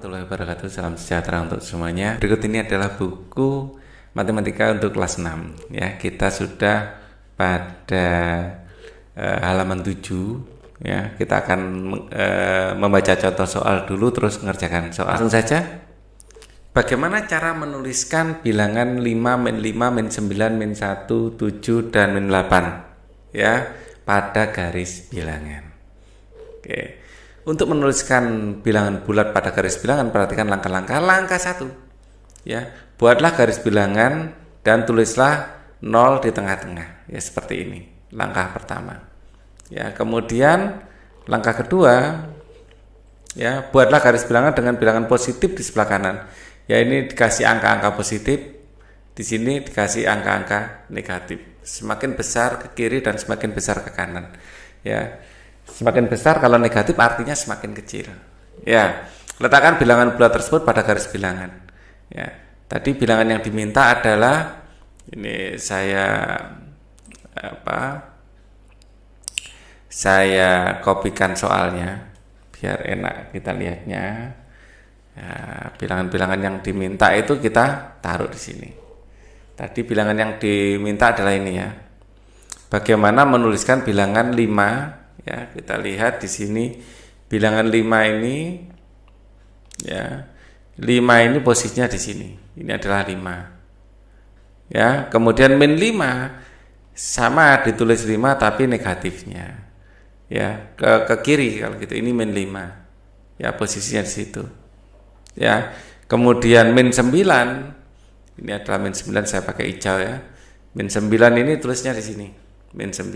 warahmatullahi wabarakatuh. Salam sejahtera untuk semuanya. Berikut ini adalah buku matematika untuk kelas 6 ya. Kita sudah pada halaman 7 ya. Kita akan membaca contoh soal dulu terus mengerjakan soal. Langsung saja. Bagaimana cara menuliskan bilangan 5, min 5, min 9, min 1, 7 dan min 8 ya pada garis bilangan. Oke. Untuk menuliskan bilangan bulat pada garis bilangan, perhatikan langkah-langkah. Langkah 1 ya, buatlah garis bilangan dan tulislah 0 di tengah-tengah ya, seperti ini. Langkah pertama ya. Kemudian langkah kedua ya, buatlah garis bilangan dengan bilangan positif di sebelah kanan ya. Ini dikasih angka-angka positif, di sini dikasih angka-angka negatif. Semakin besar ke kiri dan semakin besar ke kanan ya. Semakin besar kalau negatif artinya semakin kecil ya. Letakkan bilangan bulat tersebut pada garis bilangan ya. Tadi bilangan yang diminta adalah ini, saya kopikan soalnya biar enak kita lihatnya ya. Bilangan-bilangan yang diminta itu kita taruh di sini. Tadi bilangan yang diminta adalah ini ya. Bagaimana menuliskan bilangan 5 ya, kita lihat di sini bilangan 5 ini ya. 5 ini posisinya di sini. Ini adalah 5. Ya, kemudian min 5 sama ditulis 5 tapi negatifnya. Ya, ke kiri kalau gitu. Ini min 5. Ya, posisinya di situ. Ya. Kemudian min 9. Ini adalah min 9, saya pakai hijau ya. Min 9 ini tulisnya di sini. Min 9.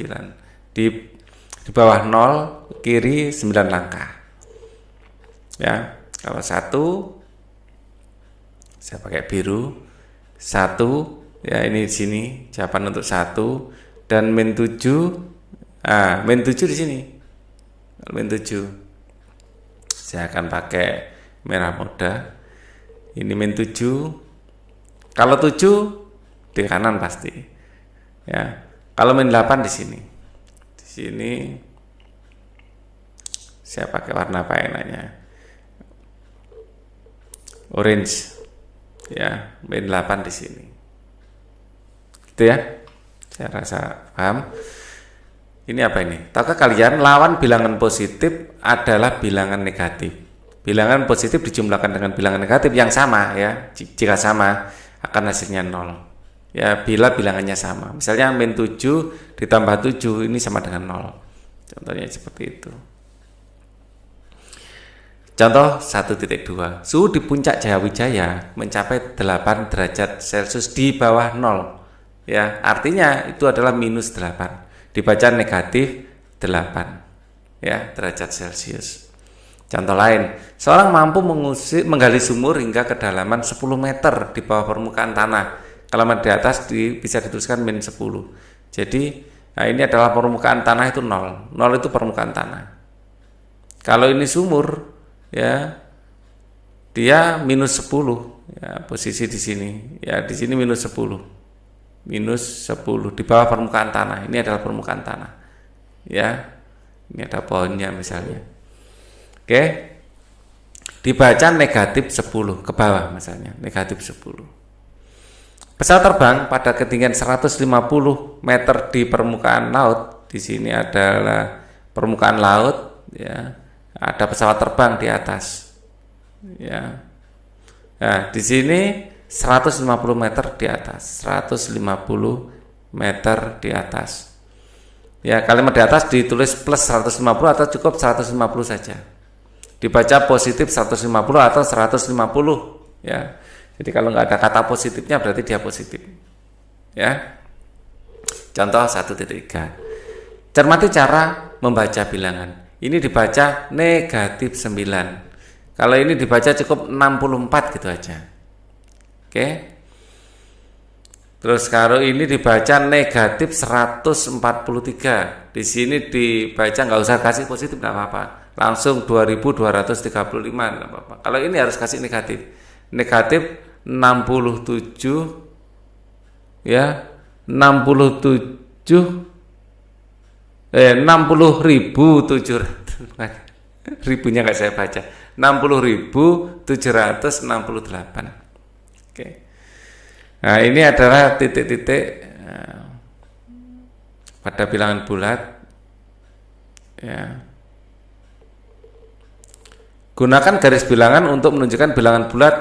Di bawah 0 kiri 9 langkah ya. Kalau 1 saya pakai biru, 1 ya, ini di sini jawaban untuk 1. Dan min 7 min 7 di sini. Min 7 saya akan pakai merah muda. Ini min 7. Kalau 7 di kanan pasti ya. Kalau min 8 di sini. Sini saya pakai warna apa enaknya, orange ya. Min 8 di sini gitu ya, saya rasa paham. Ini apa ini? Tahukah kalian lawan bilangan positif adalah bilangan negatif. Bilangan positif dijumlahkan dengan bilangan negatif yang sama ya, jika sama akan hasilnya 0 ya, bila bilangannya sama. Misalnya min 7 ditambah 7 ini sama dengan 0. Contohnya seperti itu. Contoh 1.2. Suhu di puncak Jayawijaya mencapai 8 derajat Celcius di bawah 0. Ya, artinya itu adalah minus 8. Dibaca negatif 8 ya, derajat Celcius. Contoh lain, seorang mampu menggali sumur hingga kedalaman 10 meter di bawah permukaan tanah. Kalau di atas bisa dituliskan min 10. Jadi ini adalah permukaan tanah itu 0. 0 itu permukaan tanah. Kalau ini sumur ya, dia minus 10 ya, posisi di sini ya, di sini minus 10. Minus 10 di bawah permukaan tanah. Ini adalah permukaan tanah ya. Ini ada pohonnya misalnya. Oke. Dibaca negatif 10 ke bawah misalnya, negatif 10. Pesawat terbang pada ketinggian 150 meter di permukaan laut. Di sini adalah permukaan laut ya. Ada pesawat terbang di atas. Ya. Nah, di sini 150 meter di atas. 150 meter di atas. Ya, kalimat di atas ditulis plus 150 atau cukup 150 saja. Dibaca positif 150 atau 150 ya. Jadi kalau nggak ada kata positifnya berarti dia positif ya. Contoh 1.3. Cermati cara membaca bilangan. Ini dibaca negatif 9. Kalau ini dibaca cukup 64 gitu aja. Oke. Terus kalau ini dibaca negatif 143. Di sini dibaca nggak usah kasih positif, nggak apa-apa. Langsung 2235 nggak apa-apa. Kalau ini harus kasih negatif. Negatif 67 ya, 60.700 Ribunya nggak saya baca. 60.768. Oke. Nah, ini adalah titik-titik pada bilangan bulat. Ya. Gunakan garis bilangan untuk menunjukkan bilangan bulat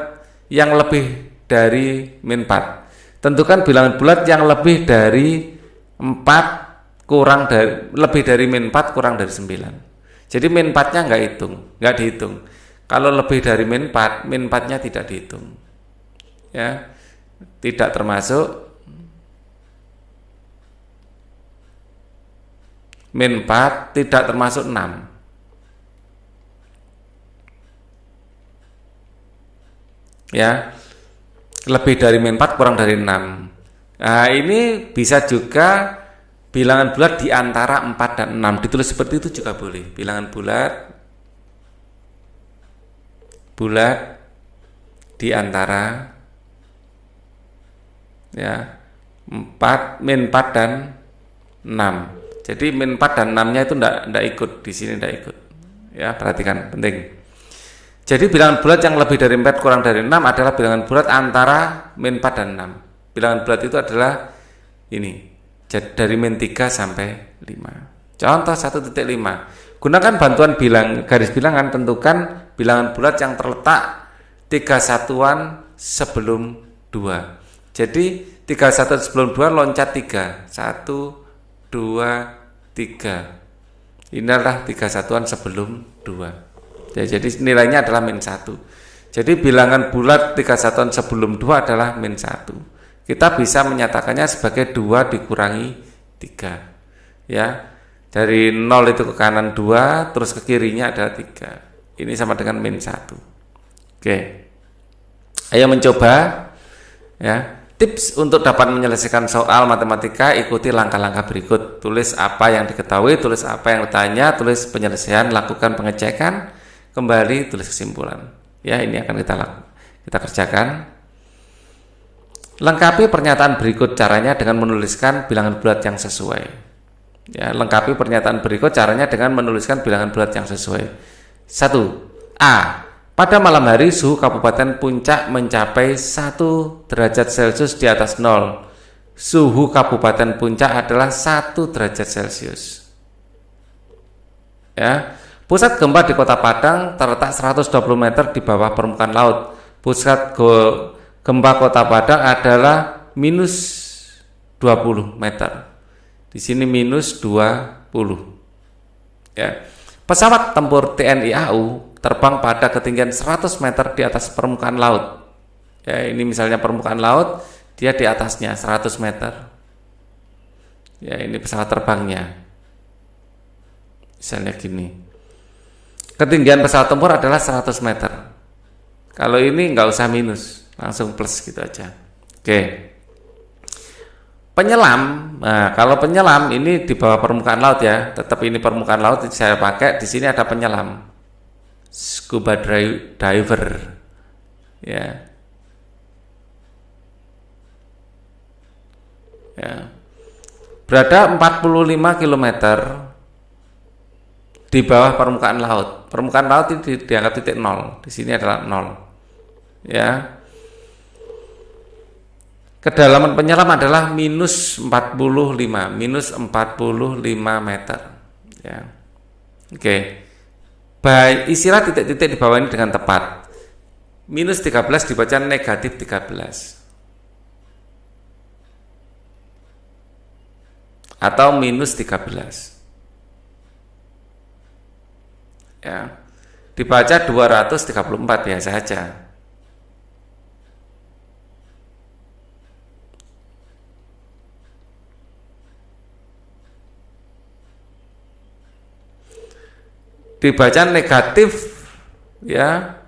yang lebih dari min 4. Tentukan bilangan bulat yang lebih dari 4 kurang dari lebih dari min 4 kurang dari 9. Jadi min 4-nya nggak dihitung. Kalau lebih dari min 4, min 4-nya tidak dihitung. Ya. Tidak termasuk min 4, tidak termasuk 6. Ya, lebih dari min 4 kurang dari 6. Nah, ini bisa juga bilangan bulat di antara 4 dan 6. Ditulis seperti itu juga boleh. Bilangan bulat di antara ya 4, min 4 dan 6. Jadi min 4 dan 6-nya itu enggak ikut di sini, enggak ikut. Ya, perhatikan, penting. Jadi bilangan bulat yang lebih dari 4 kurang dari 6 adalah bilangan bulat antara min 4 dan 6. Bilangan bulat itu adalah ini, dari min 3 sampai 5. Contoh 1.5. Gunakan bantuan garis bilangan, tentukan bilangan bulat yang terletak 3 satuan sebelum 2. Jadi 3 satuan sebelum 2 loncat 3. 1, 2, 3. Inilah 3 satuan sebelum 2. Ya, jadi nilainya adalah min 1. Jadi bilangan bulat 3 satuan sebelum 2 adalah min 1. Kita bisa menyatakannya sebagai 2 dikurangi 3. Ya. Dari 0 itu ke kanan 2, terus ke kirinya adalah 3. Ini sama dengan min 1. Oke. Ayo mencoba. Ya. Tips untuk dapat menyelesaikan soal matematika, ikuti langkah-langkah berikut. Tulis apa yang diketahui, tulis apa yang ditanya, tulis penyelesaian, lakukan pengecekan, kembali tulis kesimpulan. Ya, ini akan kita kerjakan. Lengkapi pernyataan berikut caranya dengan menuliskan bilangan bulat yang sesuai. Ya, lengkapi pernyataan berikut caranya dengan menuliskan bilangan bulat yang sesuai. 1. A. Pada malam hari suhu Kabupaten Puncak mencapai 1 derajat Celcius di atas 0. Suhu Kabupaten Puncak adalah 1 derajat Celcius. Ya. Pusat gempa di Kota Padang terletak 120 meter di bawah permukaan laut. Pusat gempa Kota Padang adalah minus 20 meter. Di sini minus 20. Ya. Pesawat tempur TNI AU terbang pada ketinggian 100 meter di atas permukaan laut. Ya, ini misalnya permukaan laut, dia di atasnya 100 meter. Ya, ini pesawat terbangnya. Misalnya gini. Ketinggian pesawat tempur adalah 100 meter. Kalau ini nggak usah minus, langsung plus gitu aja. Oke. Penyelam. Nah, kalau penyelam ini di bawah permukaan laut ya, tetap ini permukaan laut saya pakai. Di sini ada penyelam, scuba diver, ya. Ya. Berada 45 km di bawah permukaan laut. Permukaan laut ini dianggap titik 0. Di sini adalah 0. Ya. Kedalaman penyelam adalah minus 45 meter. Ya. Oke. Isilah titik-titik di bawah ini dengan tepat. Minus 13 dibaca negatif 13. Atau minus 13. Ya, dibaca 234 biasa saja. Dibaca negatif ya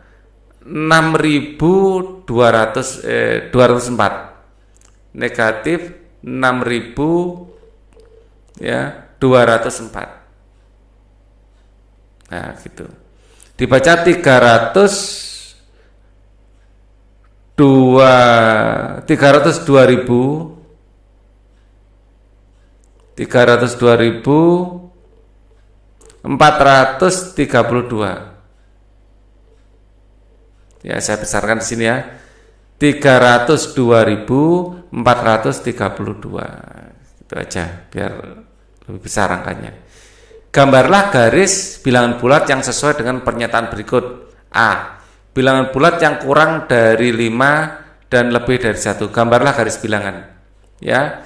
204. Negatif 6.000 ya 204. Nah, gitu. Dibaca 302.400 432. Ya, saya besarkan di sini ya. 302.432. Itu aja biar lebih besar angkanya. Gambarlah garis bilangan bulat yang sesuai dengan pernyataan berikut. A. Bilangan bulat yang kurang dari 5 dan lebih dari 1. Gambarlah garis bilangan. Ya.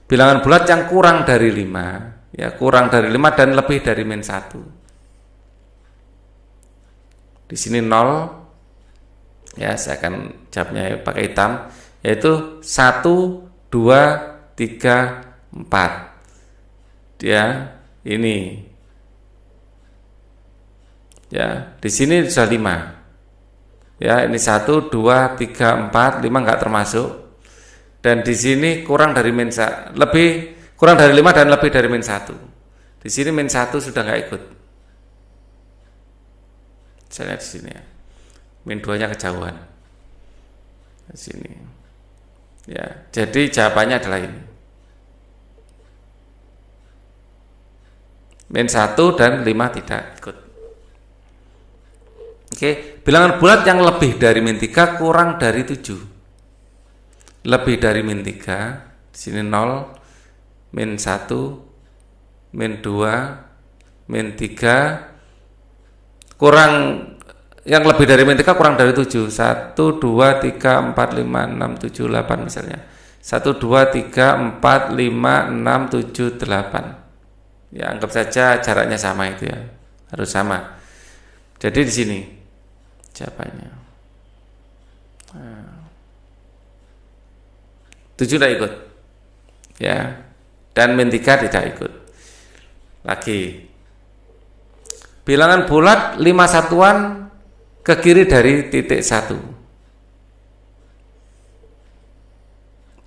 Bilangan bulat yang kurang dari 5, ya, kurang dari 5 dan lebih dari min 1. Di sini 0. Ya, saya akan jawabnya pakai hitam, yaitu 1, 2, 3, 4. Ya, ini. Ya, di sini sudah 5. Ya, ini 1, 2, 3, 4, 5 enggak termasuk. Dan di sini kurang dari kurang dari 5 dan lebih dari min 1. Di sini min 1 sudah enggak ikut. Saya lihat di sini ya. Min 2-nya kejauhan. Di sini. Ya, jadi jawabannya adalah ini. Min 1 dan 5 tidak ikut. Oke, bilangan bulat yang lebih dari min 3 kurang dari 7. Lebih dari min 3, di sini 0, min 1, min 2, min 3, kurang, yang lebih dari min 3 kurang dari 7. 1, 2, 3, 4, 5, 6, 7, 8 misalnya. 1, 2, 3, 4, 5, 6, 7, 8. Ya, anggap saja jaraknya sama itu ya. Harus sama. Jadi di sini jawabannya. 7 tidak ikut. Ya. Dan min 3 tidak ikut. Lagi. Bilangan bulat 5 satuan ke kiri dari titik 1.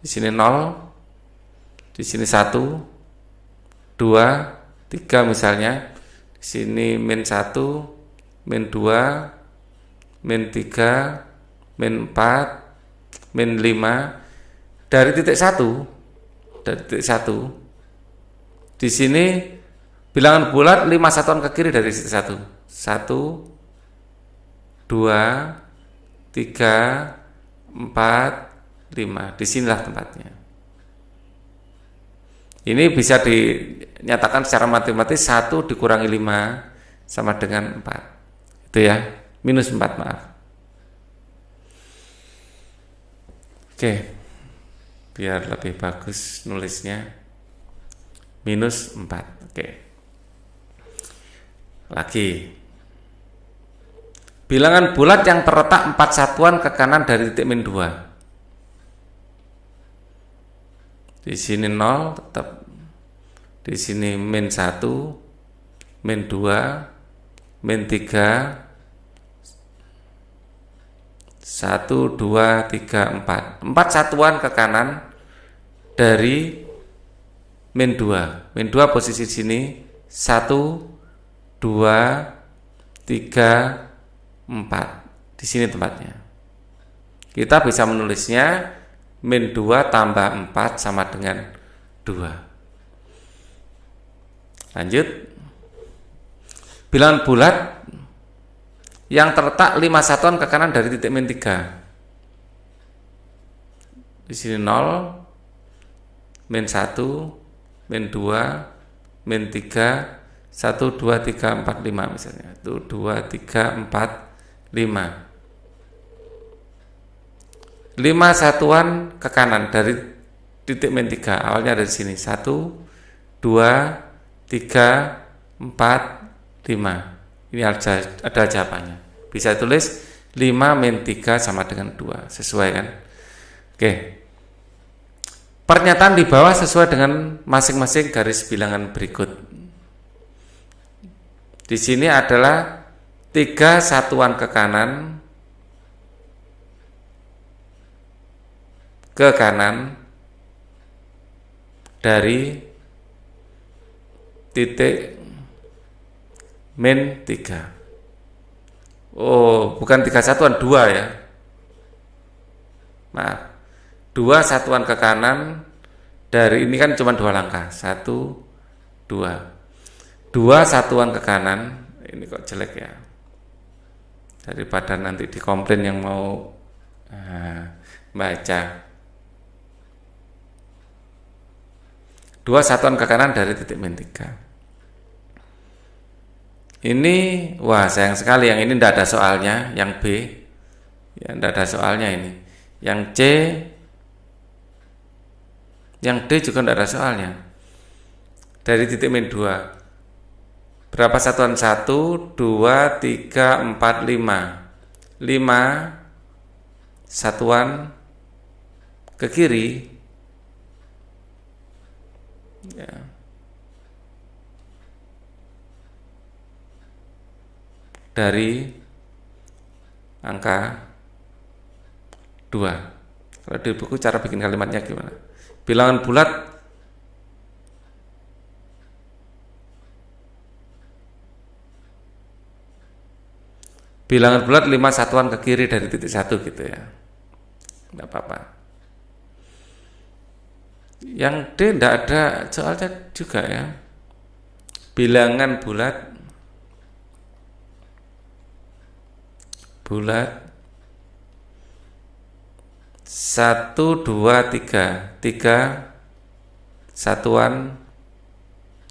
Di sini 0. Di sini 1, 2, 3 misalnya. Di sini min 1, min 2, min 3, min 4, min 5. Dari titik 1, di sini bilangan bulat 5 satuan ke kiri dari titik 1. 1, 2, 3, 4, 5. Disinilah tempatnya. Ini bisa dinyatakan secara matematis 1 dikurangi 5 sama dengan 4. Itu ya, minus 4, maaf. Oke. Biar lebih bagus nulisnya, minus 4. Oke. Lagi. Bilangan bulat yang terletak 4 satuan ke kanan dari titik min 2. Di sini 0 tetap. Di sini min 1, min 2, min 3, 1, 2, 3, 4. 4 satuan ke kanan dari min 2. Min 2 posisi di sini 1, 2, 3, 4. Di sini tempatnya. Kita bisa menulisnya min 2 tambah 4 sama dengan 2. Lanjut. Bilangan bulat yang terletak 5 satuan ke kanan dari titik min 3. Di sini 0, min 1, min 2, min 3, 1, 2, 3, 4, 5 misalnya. 1, 2, 3, 4, 5. 5 satuan ke kanan dari titik min 3. Awalnya dari sini. 1, 2, 3, 4, 5. Ini ada jawabannya. Bisa tulis 5 min 3 sama dengan 2. Sesuai kan? Oke. Pernyataan di bawah sesuai dengan masing-masing garis bilangan berikut. Di sini adalah 3 satuan ke kanan dari titik min 3. Oh, bukan 3 satuan, 2 ya. Maaf. 2 satuan ke kanan dari ini kan cuma 2 langkah. 1, 2. 2 2 satuan ke kanan, ini kok jelek ya, daripada nanti dikomplain yang mau baca. 2 satuan ke kanan dari titik min 3. Ini, wah sayang sekali yang ini tidak ada soalnya, yang B, ya tidak ada soalnya ini. Yang C, yang D juga tidak ada soalnya. Dari titik min 2. Berapa satuan? 1, 2, 3, 4, 5. 5 satuan ke kiri. Ya. Dari angka 2. Kalau di buku cara bikin kalimatnya gimana? Bilangan bulat bilangan bulat 5 satuan ke kiri dari titik 1 gitu ya. Enggak apa-apa. Yang D enggak ada soalnya juga ya. Bilangan bulat 1, 2, 3 satuan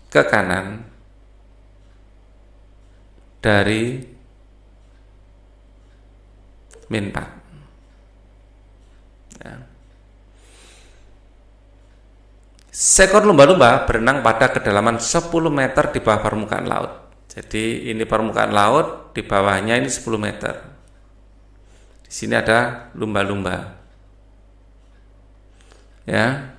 ke kanan dari min 4 ya. Seekor lumba-lumba berenang pada kedalaman 10 meter di bawah permukaan laut. Jadi ini permukaan laut, di bawahnya ini 10 meter. Di sini ada lumba-lumba. Ya.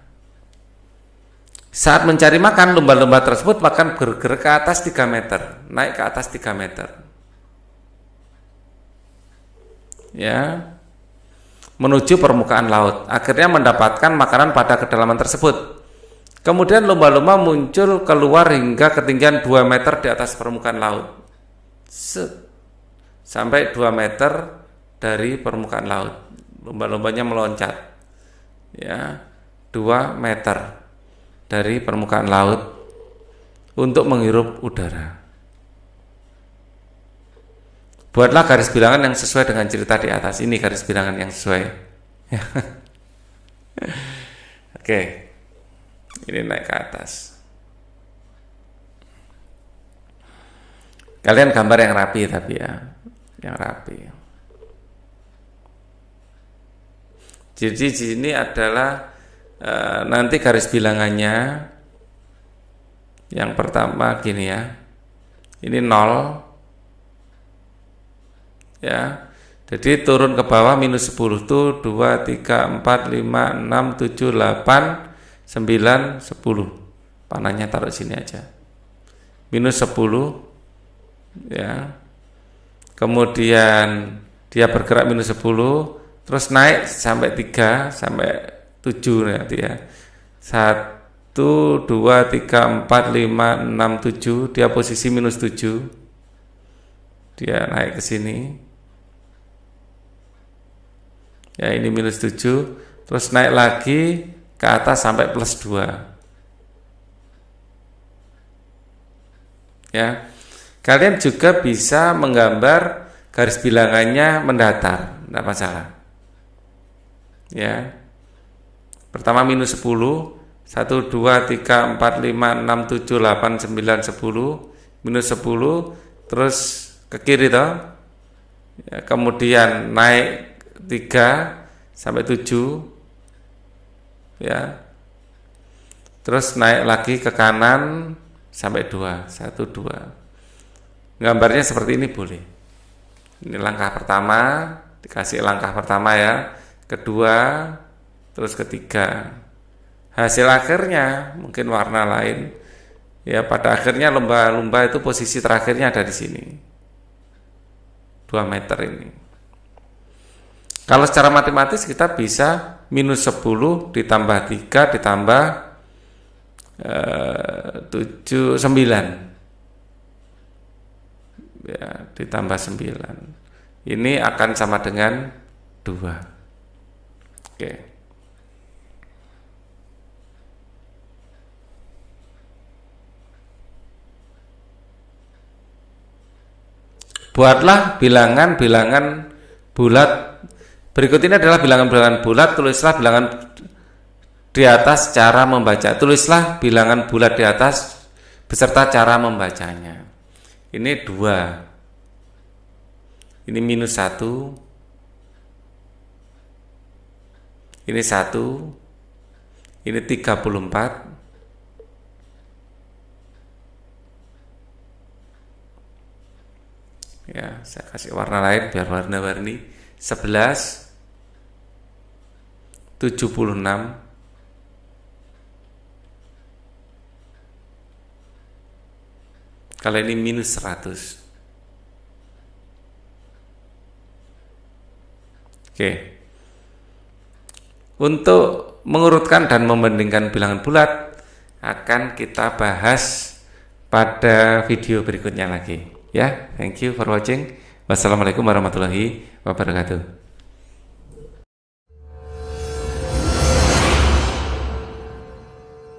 Saat mencari makan, lumba-lumba tersebut akan bergerak ke atas 3 meter, naik ke atas 3 meter. Ya. Menuju permukaan laut. Akhirnya mendapatkan makanan pada kedalaman tersebut. Kemudian lumba-lumba muncul keluar hingga ketinggian 2 meter di atas permukaan laut. Sampai 2 meter dari permukaan laut. Lumba-lumbanya meloncat. Ya. 2 meter dari permukaan laut untuk menghirup udara. Buatlah garis bilangan yang sesuai dengan cerita di atas. Ini garis bilangan yang sesuai. Oke. Ini naik ke atas. Kalian gambar yang rapi tapi ya. Yang rapi. Jadi di sini adalah nanti garis bilangannya yang pertama gini ya, ini 0 ya, jadi turun ke bawah minus 10 tuh 2, 3, 4, 5, 6, 7, 8, 9, 10. Panahnya taruh sini aja, minus 10 ya, kemudian dia bergerak minus 10 terus naik sampai 3 sampai 7 nanti ya. 1, 2, 3, 4, 5, 6, 7. Dia posisi minus 7. Dia naik ke sini. Ya ini minus 7. Terus naik lagi ke atas sampai plus 2. Ya. Kalian juga bisa menggambar garis bilangannya mendatar. Tidak masalah. Ya. Pertama minus 10, 1, 2, 3, 4, 5, 6, 7, 8, 9, 10, minus 10, terus ke kiri toh. Ya, kemudian naik 3 sampai 7. Ya. Terus naik lagi ke kanan sampai 2, 1, 2. Gambarnya seperti ini boleh. Ini langkah pertama, dikasih langkah pertama ya. Kedua, terus ketiga. Hasil akhirnya mungkin warna lain. Ya pada akhirnya lumba-lumba itu posisi terakhirnya ada di sini. 2 meter ini. Kalau secara matematis kita bisa minus 10 ditambah 3 ditambah 7, 9. Ya, ditambah 9. Ini akan sama dengan 2. Oke. Buatlah bilangan-bilangan bulat. Berikut ini adalah bilangan-bilangan bulat. Tulislah bilangan di atas cara membaca. Tulislah bilangan bulat di atas beserta cara membacanya. Ini 2. Ini -1. Ini 1. Ini 34. Ya, saya kasih warna lain biar warna-warni. 11, 76, kalau ini -100. Oke. Untuk mengurutkan dan membandingkan bilangan bulat akan kita bahas pada video berikutnya lagi. Ya, thank you for watching. Wassalamualaikum warahmatullahi wabarakatuh.